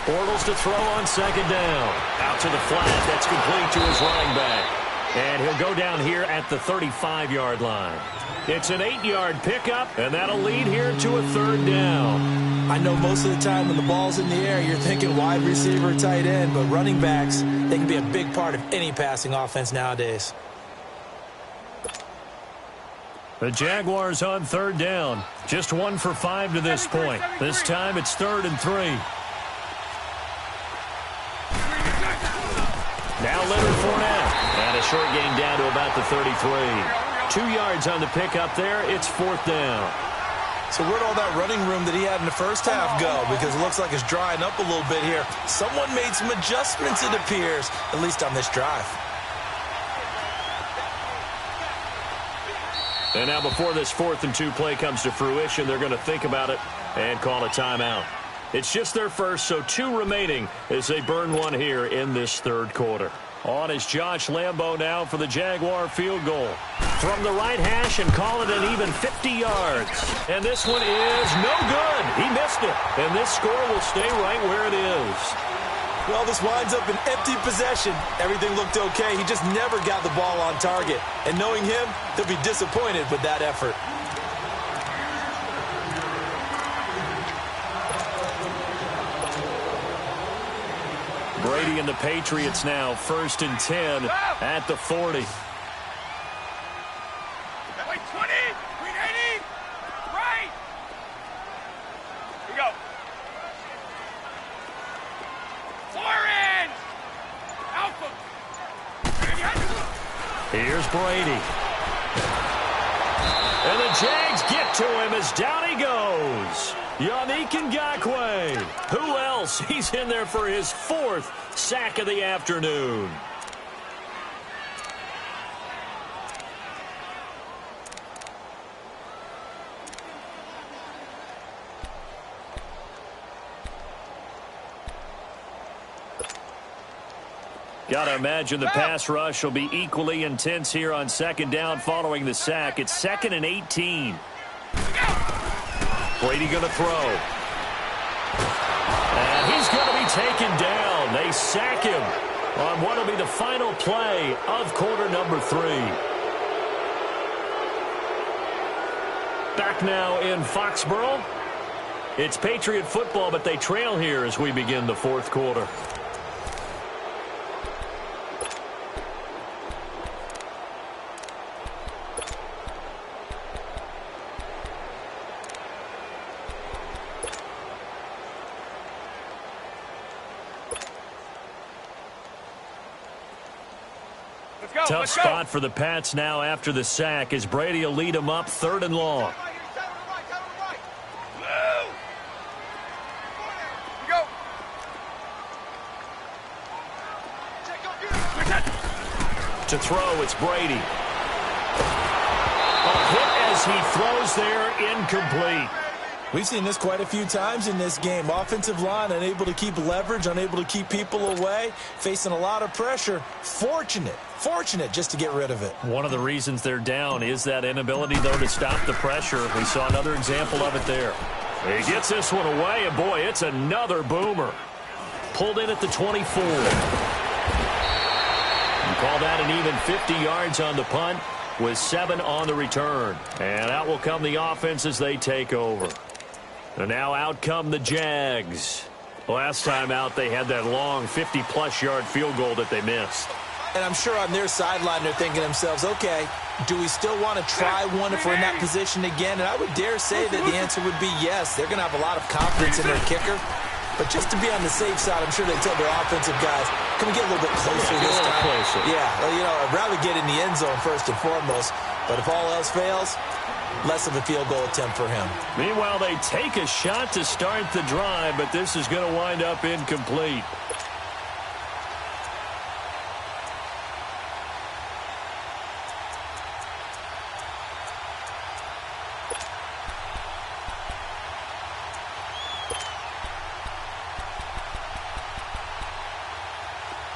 Bortles to throw on second down. Out to the flat. That's complete to his running back. And he'll go down here at the 35-yard line. It's an 8-yard pickup, and that'll lead here to a third down. I know most of the time when the ball's in the air, you're thinking wide receiver, tight end, but running backs, they can be a big part of any passing offense nowadays. The Jaguars on third down. Just 1 for 5 to this point. This time it's 3rd and 3. Now Leonard Fournette. And a short gain down to about the 33. 2 yards on the pickup there. It's 4th down. So where'd all that running room that he had in the first half go? Because it looks like it's drying up a little bit here. Someone made some adjustments, it appears, at least on this drive. And now before this 4th and 2 play comes to fruition, they're going to think about it and call a timeout. It's just their first, so 2 remaining as they burn 1 here in this 3rd quarter. On is Josh Lambo now for the Jaguar field goal. From the right hash and call it an even 50 yards. And this one is no good. He missed it. And this score will stay right where it is. Well, this winds up an empty possession. Everything looked okay. He just never got the ball on target. And knowing him, he'll be disappointed with that effort. Brady and the Patriots now 1st and 10 at the 40. Wait, 20, green 80, right. Here we go. 4 in. Alpha. Here's Brady. And the Jags get to him as down he goes. Yannick Ngakoue. Who else? He's in there for his 4th sack of the afternoon. Got to imagine the pass rush will be equally intense here on 2nd down following the sack. It's 2nd and 18. Brady going to throw. And he's going to be taken down. They sack him on what will be the final play of quarter number 3. Back now in Foxborough. It's Patriot football, but they trail here as we begin the 4th quarter. Tough spot for the Pats now after the sack as Brady will lead them up 3rd and long. To throw, it's Brady. A hit as he throws there, incomplete. We've seen this quite a few times in this game. Offensive line unable to keep leverage, unable to keep people away, facing a lot of pressure. Fortunate just to get rid of it. One of the reasons they're down is that inability, though, to stop the pressure. We saw another example of it there. He gets this one away, and boy, it's another boomer. Pulled in at the 24. You call that an even 50 yards on the punt with 7 on the return. And out will come the offense as they take over. And now out come the Jags. Last time out, they had that long 50-plus yard field goal that they missed. And I'm sure on their sideline they're thinking to themselves, okay, do we still want to try one if we're in that position again? And I would dare say that the answer would be yes. They're going to have a lot of confidence in their kicker. But just to be on the safe side, I'm sure they tell their offensive guys, can we get a little bit closer this time? Closer. Yeah, well, you know, I'd rather get in the end zone first and foremost. But if all else fails, less of a field goal attempt for him. Meanwhile, they take a shot to start the drive, but this is going to wind up incomplete.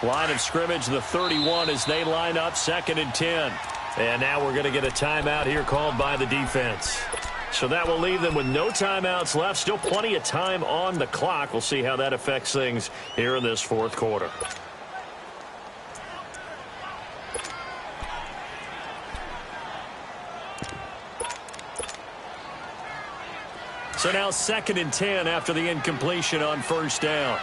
Line of scrimmage, the 31 as they line up 2nd and 10. And now we're going to get a timeout here called by the defense. So that will leave them with no timeouts left. Still plenty of time on the clock. We'll see how that affects things here in this fourth quarter. So now 2nd and 10 after the incompletion on first down.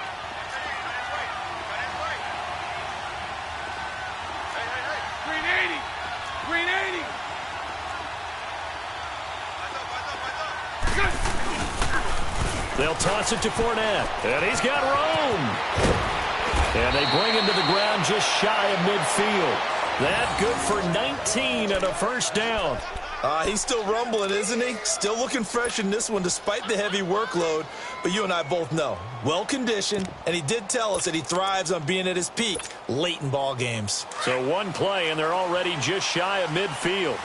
They'll toss it to Fournette, and he's got room. And they bring him to the ground just shy of midfield. That good for 19 and a first down. He's still rumbling, isn't he? Still looking fresh in this one despite the heavy workload. But you and I both know, well-conditioned, and he did tell us that he thrives on being at his peak late in ball games. So one play, and they're already just shy of midfield.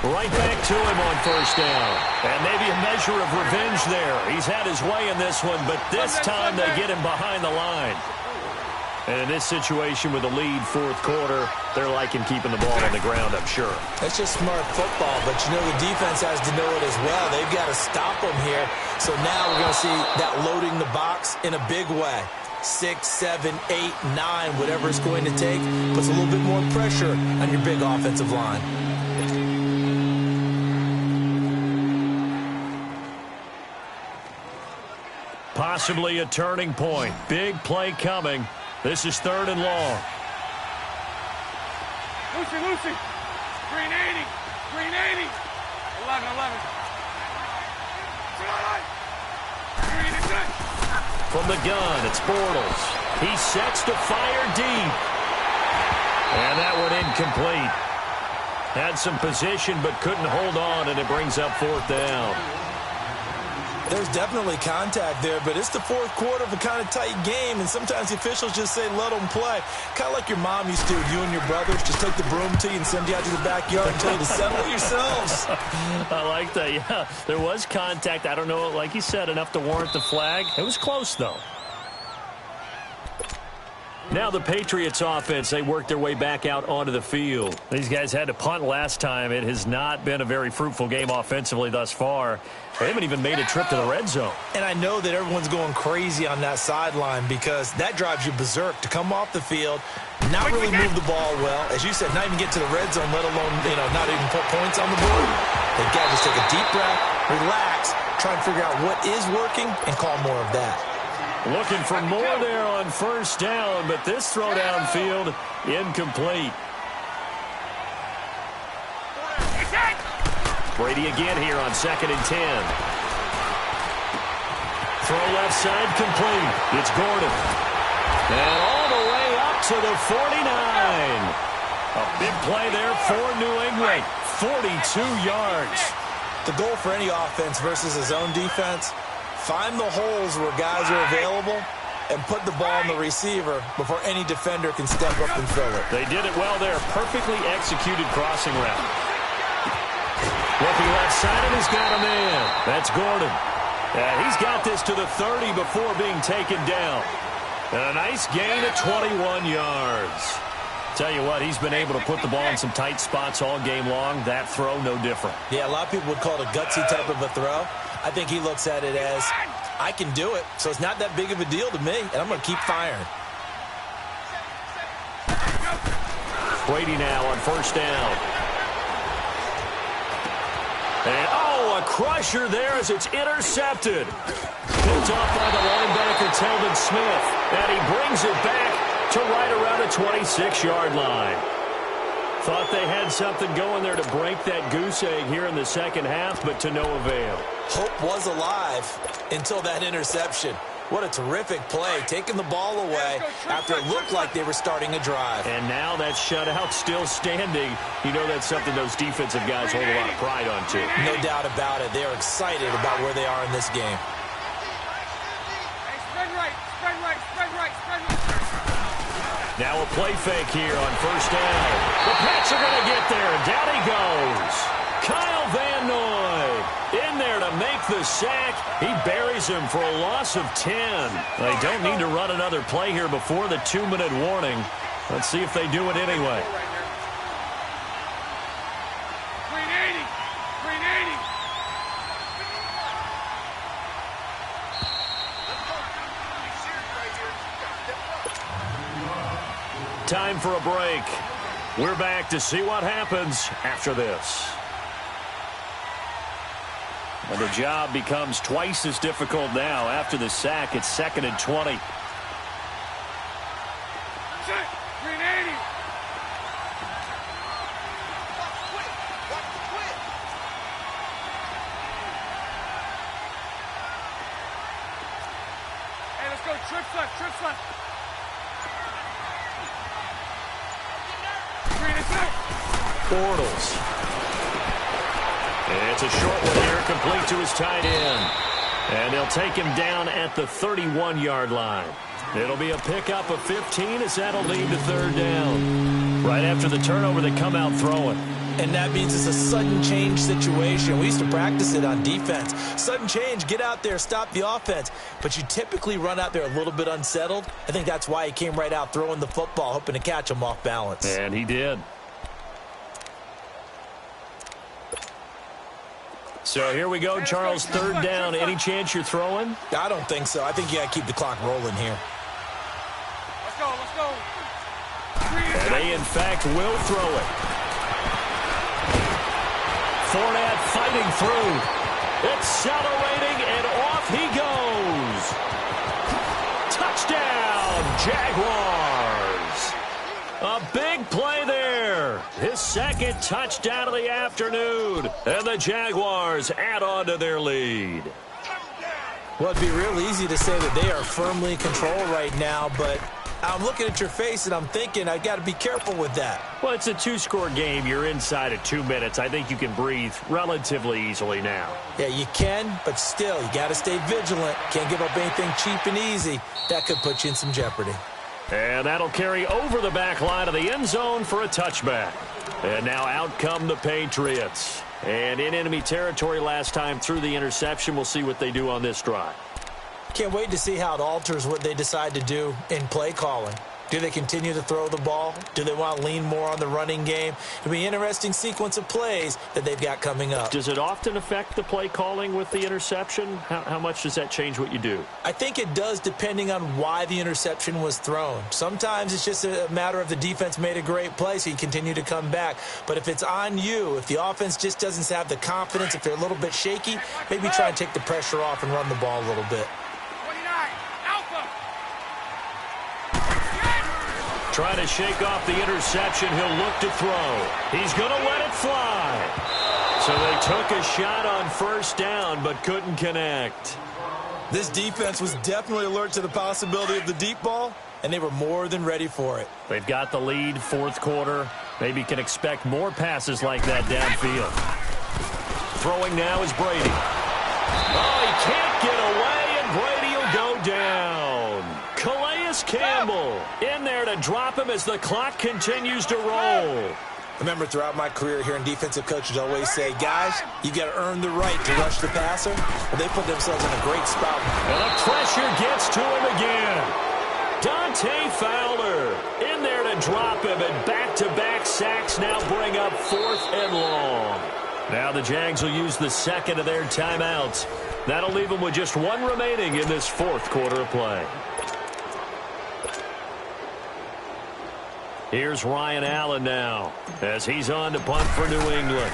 Right back to him on first down. And maybe a measure of revenge there. He's had his way in this one, but this time they get him behind the line. And in this situation with a lead fourth quarter, they're liking keeping the ball on the ground, I'm sure. That's just smart football, but you know the defense has to know it as well. They've got to stop them here. So now we're going to see that loading the box in a big way. 6, 7, 8, 9, whatever it's going to take, puts a little bit more pressure on your big offensive line. Possibly a turning point. Big play coming. This is 3rd and long. Lucy. 380. 380. 11. From the gun, it's Bortles. He sets to fire deep. And that one incomplete. Had some position but couldn't hold on, and it brings up 4th down. There's definitely contact there, but it's the fourth quarter of a kind of tight game, and sometimes the officials just say, let them play. Kind of like your mom used to, you and your brothers just take the broom to you and send you out to the backyard and tell you to settle it yourselves. I like that, yeah. There was contact. I don't know, like you said, enough to warrant the flag. It was close, though. Now the Patriots offense, they work their way back out onto the field. These guys had to punt last time. It has not been a very fruitful game offensively thus far. They haven't even made a trip to the red zone. And I know that everyone's going crazy on that sideline because that drives you berserk to come off the field, not really move the ball well. As you said, not even get to the red zone, let alone, not even put points on the board. They've got to just take a deep breath, relax, try and figure out what is working, and call more of that. Looking for more there on first down, but this throw downfield incomplete. Brady again here on 2nd and 10. Throw left side complete. It's Gordon. And all the way up to the 49. A big play there for New England. 42 yards. The goal for any offense versus his own defense, find the holes where guys are available and put the ball on the receiver before any defender can step up and fill it. They did it well there. Perfectly executed crossing route. Looking left side, and he's got him in. That's Gordon. And he's got this to the 30 before being taken down. And a nice gain of 21 yards. Tell you what, he's been able to put the ball in some tight spots all game long. That throw, no different. Yeah, a lot of people would call it a gutsy type of a throw. I think he looks at it as, I can do it, so it's not that big of a deal to me, and I'm going to keep firing. Brady now on first down. And, a crusher there as it's intercepted. Picked off by the linebacker, Telvin Smith. And he brings it back to right around the 26-yard line. Thought they had something going there to break that goose egg here in the second half, but to no avail. Hope was alive until that interception. What a terrific play, taking the ball away after it looked like they were starting a drive. And now that shutout still standing. You know that's something those defensive guys hold a lot of pride on, too. No doubt about it. They are excited about where they are in this game. Hey, spread right. Now a play fake here on first down. The Pats are going to get there, and down he goes. Kyle Van Noy in there to make the sack. He buries him for a loss of 10. They don't need to run another play here before the 2-minute warning. Let's see if they do it anyway. Time for a break. We're back to see what happens after this. And the job becomes twice as difficult now after the sack. It's 2nd and 20. Hey, let's go. Trips left, trips left. Bortles. And it's a short one here, complete to his tight end. And they'll take him down at the 31-yard line. It'll be a pickup of 15 as that'll lead to 3rd down. Right after the turnover, they come out throwing. And that means it's a sudden change situation. We used to practice it on defense. Sudden change, get out there, stop the offense. But you typically run out there a little bit unsettled. I think that's why he came right out throwing the football, hoping to catch him off balance. And he did. So here we go, Charles, 3rd down. Any chance you're throwing? I don't think so. I think you got to keep the clock rolling here. Let's go, let's go. And they, in fact, will throw it. Fournette fighting through. Accelerating, and off he goes. Touchdown, Jaguars. A big play there. His 2nd touchdown of the afternoon. And the Jaguars add on to their lead. Well, it'd be real easy to say that they are firmly in control right now, but I'm looking at your face and I'm thinking I've got to be careful with that. Well, it's a 2-score game. You're inside of 2 minutes. I think you can breathe relatively easily now. Yeah, you can, but still, you got to stay vigilant. Can't give up anything cheap and easy. That could put you in some jeopardy. And that'll carry over the back line of the end zone for a touchback. And now out come the Patriots. And in enemy territory last time through the interception. We'll see what they do on this drive. Can't wait to see how it alters what they decide to do in play calling. Do they continue to throw the ball? Do they want to lean more on the running game? It'll be an interesting sequence of plays that they've got coming up. Does it often affect the play calling with the interception? How much does that change what you do? I think it does depending on why the interception was thrown. Sometimes it's just a matter of the defense made a great play, so you continue to come back. But if it's on you, if the offense just doesn't have the confidence, if they're a little bit shaky, maybe try and take the pressure off and run the ball a little bit. Trying to shake off the interception. He'll look to throw. He's going to let it fly. So they took a shot on first down, but couldn't connect. This defense was definitely alert to the possibility of the deep ball, and they were more than ready for it. They've got the lead, 4th quarter. Maybe can expect more passes like that downfield. Throwing now is Brady. Oh, he can't get away, and Brady will go down. Campbell in there to drop him as the clock continues to roll. Remember, throughout my career here in defensive coaches always say, guys, you got to earn the right to rush the passer. Well, they put themselves in a great spot. And the pressure gets to him again. Dante Fowler in there to drop him, and back-to-back sacks now bring up 4th and long. Now the Jags will use the 2nd of their timeouts. That'll leave them with just 1 remaining in this 4th quarter of play. Here's Ryan Allen now as he's on to punt for New England.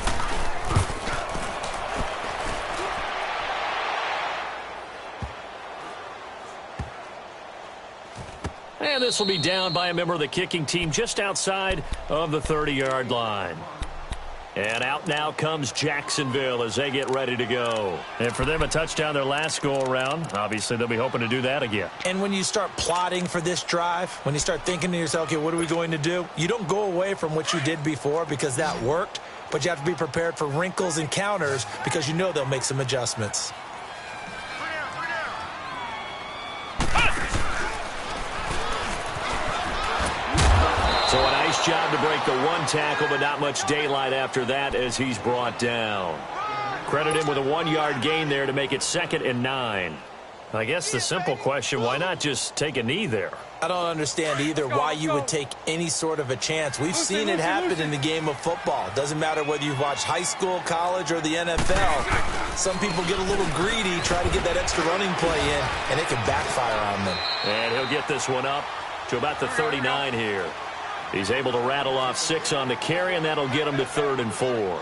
And this will be down by a member of the kicking team just outside of the 30-yard line. And out now comes Jacksonville as they get ready to go. And for them, a touchdown their last go-around. Obviously, they'll be hoping to do that again. And when you start plotting for this drive, when you start thinking to yourself, okay, what are we going to do? You don't go away from what you did before because that worked, but you have to be prepared for wrinkles and counters because you know they'll make some adjustments. Nice job to break the one tackle, but not much daylight after that as he's brought down. Credit him with a 1-yard gain there to make it 2nd and 9. I guess the simple question, why not just take a knee there? I don't understand either why you would take any sort of a chance. We've seen it happen in the game of football. Doesn't matter whether you've watched high school, college, or the NFL. Some people get a little greedy, try to get that extra running play in, and it can backfire on them. And he'll get this one up to about the 39 here. He's able to rattle off 6 on the carry, and that'll get him to 3rd and 4.